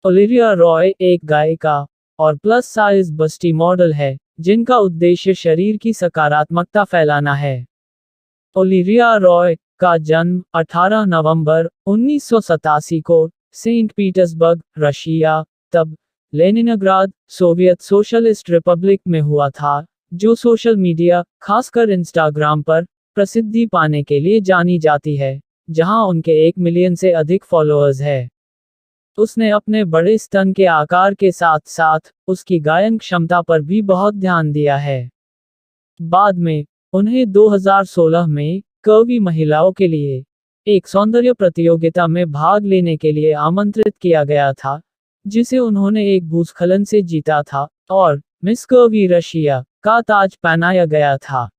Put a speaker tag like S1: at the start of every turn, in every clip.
S1: Olivia Roy एक गायिका और प्लस साइज बस्टी मॉडल है, जिनका उद्देश्य शरीर की सकारात्मकता फैलाना है। ओलिविया रॉय का जन्म 18 नवंबर 1987 को सेंट पीटर्सबर्ग, रशिया, तब लेनिनग्राद, सोवियत सोशलिस्ट रिपब्लिक में हुआ था, जो सोशल मीडिया, खासकर इंस्टाग्राम पर प्रसिद्धि पाने के लिए जानी जाती है, जहां उनके 1 मिलियन से अधिक फॉलोअर्स हैं। उसने अपने बड़े स्तन के आकार के साथ साथ उसकी गायन क्षमता पर भी बहुत ध्यान दिया है। बाद में उन्हें 2016 में कर्वी महिलाओं के लिए एक सौंदर्य प्रतियोगिता में भाग लेने के लिए आमंत्रित किया गया था, जिसे उन्होंने एक भूस्खलन से जीता था, और मिस कर्वी रशिया का ताज पहनाया गया था।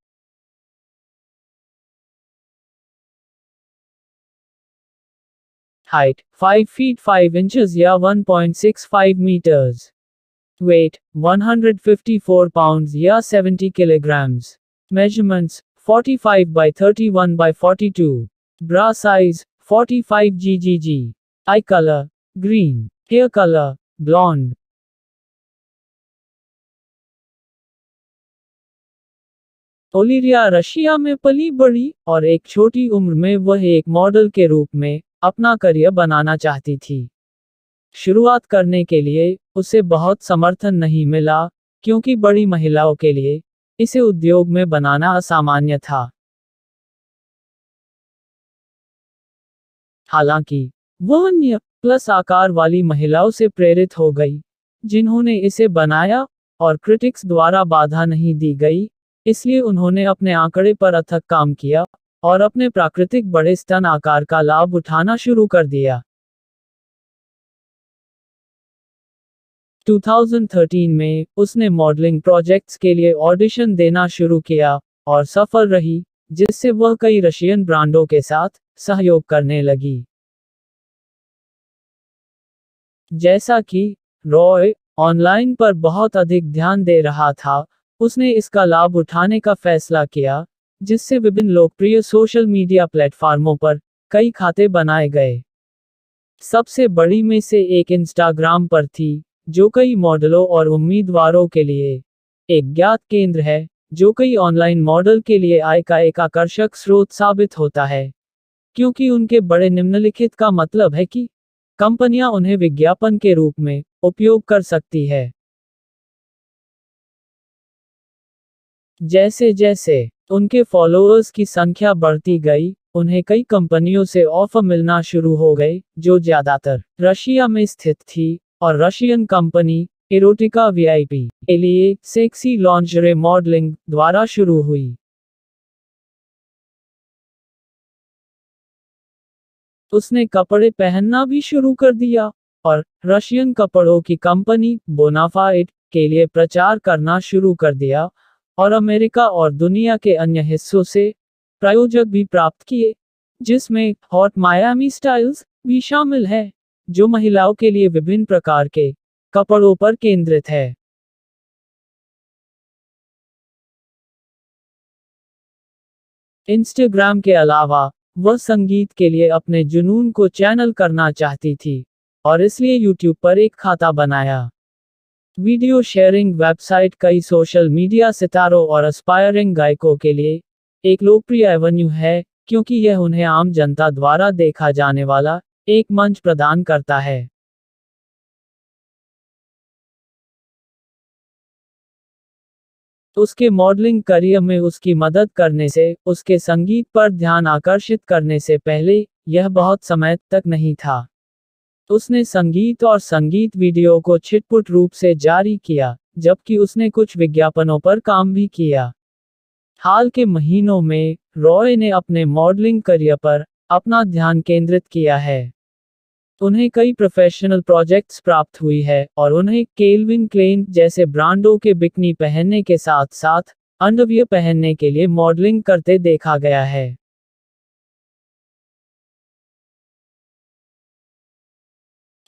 S1: हाइट 5 फीट 5 इंचेस या 1.65 मीटर्स। वेट 154 पाउंड्स या 70 kilograms. Measurements 45 by 31 by 42। Bra size 45 GGG। Eye colour green. Hair colour blonde. Olivia Russia में पली बड़ी और एक छोटी उम्र में वह एक मॉडल के रूप में अपना करियर बनाना चाहती थी। शुरुआत करने के लिए उसे बहुत समर्थन नहीं मिला, क्योंकि बड़ी महिलाओं के लिए इसे उद्योग में बनाना असामान्य था। हालांकि वह अन्य प्लस आकार वाली महिलाओं से प्रेरित हो गई, जिन्होंने इसे बनाया, और क्रिटिक्स द्वारा बाधा नहीं दी गई, इसलिए उन्होंने अपने आंकड़े पर अथक काम किया और अपने प्राकृतिक बड़े स्तन आकार का लाभ उठाना शुरू कर दिया। 2013 में उसने मॉडलिंग प्रोजेक्ट्स के लिए ऑडिशन देना शुरू किया और सफल रही, जिससे वह कई रशियन ब्रांडों के साथ सहयोग करने लगी। जैसा कि रॉय ऑनलाइन पर बहुत अधिक ध्यान दे रहा था, उसने इसका लाभ उठाने का फैसला किया, जिससे विभिन्न लोकप्रिय सोशल मीडिया प्लेटफार्मों पर कई खाते बनाए गए। सबसे बड़ी में से एक इंस्टाग्राम पर थी, जो कई मॉडलों और उम्मीदवारों के लिए एक ज्ञात केंद्र है, जो कई ऑनलाइन मॉडल के लिए आय का एक आकर्षक स्रोत साबित होता है, क्योंकि उनके बड़े निम्नलिखित का मतलब है कि कंपनियां उन्हें विज्ञापन के रूप में उपयोग कर सकती है। जैसे जैसे उनके फॉलोअर्स की संख्या बढ़ती गई, उन्हें कई कंपनियों से ऑफर मिलना शुरू हो गए, जो ज्यादातर रशिया में स्थित थी, और रशियन कंपनी एरोटिका वीआईपी के लिए सेक्सी लॉन्जरे मॉडलिंग द्वारा शुरू हुई। उसने कपड़े पहनना भी शुरू कर दिया और रशियन कपड़ों की कंपनी बोनाफाइड के लिए प्रचार करना शुरू कर दिया, और अमेरिका और दुनिया के अन्य हिस्सों से प्रायोजक भी प्राप्त किए, जिसमें हॉट मायामी स्टाइल्स भी शामिल है, जो महिलाओं के लिए विभिन्न प्रकार के कपड़ों पर केंद्रित है। इंस्टाग्राम के अलावा वह संगीत के लिए अपने जुनून को चैनल करना चाहती थी, और इसलिए यूट्यूब पर एक खाता बनाया। वीडियो शेयरिंग वेबसाइट कई सोशल मीडिया सितारों और एस्पायरिंग गायकों के लिए एक लोकप्रिय एवेन्यू है, क्योंकि यह उन्हें आम जनता द्वारा देखा जाने वाला एक मंच प्रदान करता है। उसके मॉडलिंग करियर में उसकी मदद करने से उसके संगीत पर ध्यान आकर्षित करने से पहले यह बहुत समय तक नहीं था। उसने संगीत और संगीत वीडियो को छिटपुट रूप से जारी किया, जबकि उसने कुछ विज्ञापनों पर काम भी किया। हाल के महीनों में रॉय ने अपने मॉडलिंग करियर पर अपना ध्यान केंद्रित किया है। उन्हें कई प्रोफेशनल प्रोजेक्ट्स प्राप्त हुई है, और उन्हें केल्विन क्लेन जैसे ब्रांडों के बिकनी पहनने के साथ साथ अंडरवियर पहनने के लिए मॉडलिंग करते देखा गया है।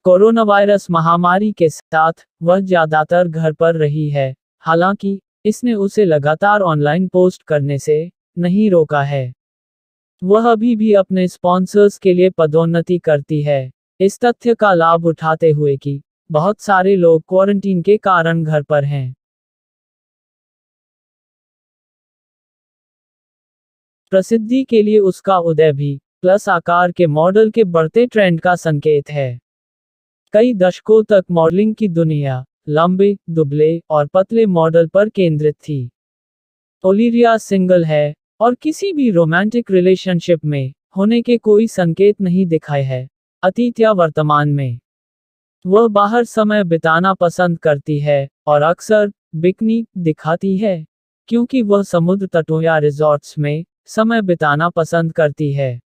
S1: कोरोना वायरस महामारी के साथ वह ज्यादातर घर पर रही है, हालांकि इसने उसे लगातार ऑनलाइन पोस्ट करने से नहीं रोका है। वह अभी भी अपने स्पॉन्सर्स के लिए पदोन्नति करती है, इस तथ्य का लाभ उठाते हुए कि बहुत सारे लोग क्वारंटीन के कारण घर पर हैं। प्रसिद्धि के लिए उसका उदय भी प्लस आकार के मॉडल के बढ़ते ट्रेंड का संकेत है। कई दशकों तक मॉडलिंग की दुनिया लंबे, दुबले और पतले मॉडल पर केंद्रित थी। ओलिविया सिंगल है और किसी भी रोमांटिक रिलेशनशिप में होने के कोई संकेत नहीं दिखाए है, अतीत या वर्तमान में। वह बाहर समय बिताना पसंद करती है और अक्सर बिकनी दिखाती है, क्योंकि वह समुद्र तटों या रिजॉर्ट्स में समय बिताना पसंद करती है।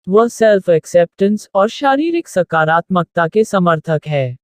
S1: वह सेल्फ एक्सेप्टेंस और शारीरिक सकारात्मकता के समर्थक है।